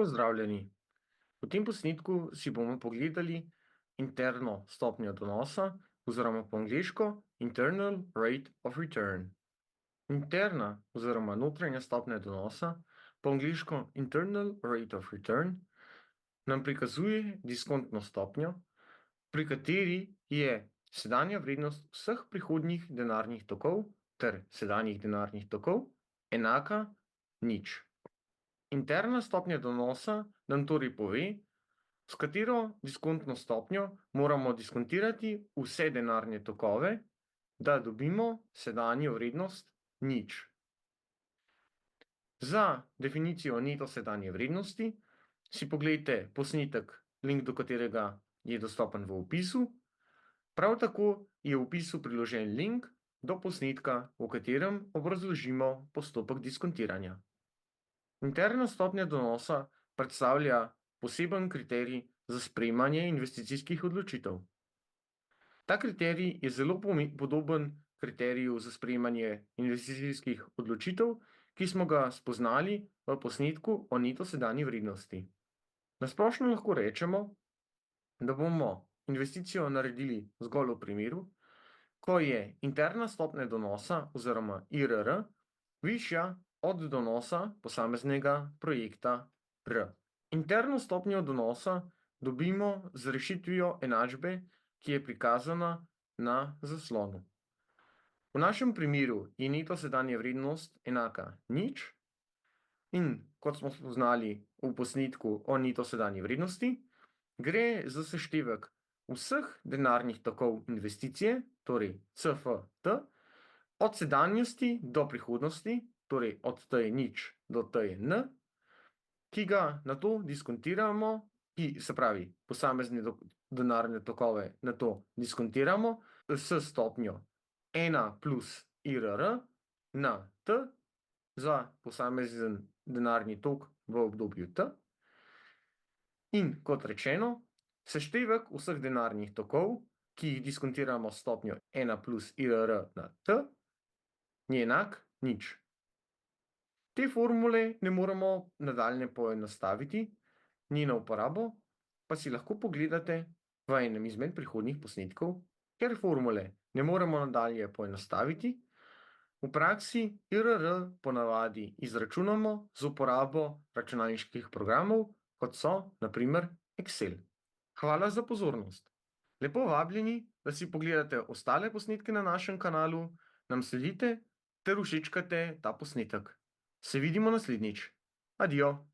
Pozdravljeni. V tem posnetku si bomo pogledali interno stopnjo donosa oziroma po angleško Internal Rate of Return. Interna oziroma notranja stopnja donosa, po angleško Internal Rate of Return, nam prikazuje diskontno stopnjo, pri kateri je sedanja vrednost vseh prihodnjih denarnih tokov ter sedanjih denarnih tokov enaka nič. Interna stopnja donosa nam torej pove, s katero diskontno stopnjo moramo diskontirati vse denarne tokove, da dobimo sedanjo vrednost nič. Za definicijo neto sedanje vrednosti si pogledajte posnetek, link do katerega je dostopen v opisu. Prav tako je v opisu priložen link do posnetka, v katerem obrazložimo postopek diskontiranja. Interna stopnja donosa predstavlja poseben kriterij za sprejemanje investicijskih odločitev. Ta kriterij je zelo podoben kriteriju za sprejemanje investicijskih odločitev, ki smo ga spoznali v posnetku o neto sedanji vrednosti. Na splošno lahko rečemo, da bomo investicijo naredili zgolj v primeru, ko je interna stopnja donosa oziroma IRR višja od donosa posameznega projekta R. Interno stopnjo donosa dobimo z rešitvijo enačbe, ki je prikazana na zaslonu. V našem primeru je neto sedanja vrednost enaka nič in, kot smo spoznali v posnetku o neto sedanji vrednosti, gre za seštevek vseh denarnih tokov investicije, torej CFT, od sedanjosti do prihodnosti, torej od T je nič do T je N, ki ga nato diskontiramo, se pravi, posamezne denarne tokove nato diskontiramo s stopnjo 1 plus IRR na T za posamezen denarni tok v obdobju T. In kot rečeno, seštevek vseh denarnih tokov, ki jih diskontiramo s stopnjo 1 plus IRR na T, je enak nič. Te formule ne moremo nadaljnje poenostaviti, njeno uporabo pa si lahko pogledate v enem izmed prihodnjih posnetkov. Ker formule ne moremo nadalje poenostaviti, v praksi IRR ponavadi izračunamo z uporabo računalniških programov, kot so na primer Excel. Hvala za pozornost. Lepo vabljeni, da si pogledate ostale posnetke na našem kanalu, nam sledite ter všečkate ta posnetek. Se vidimo naslednjič. Adijo.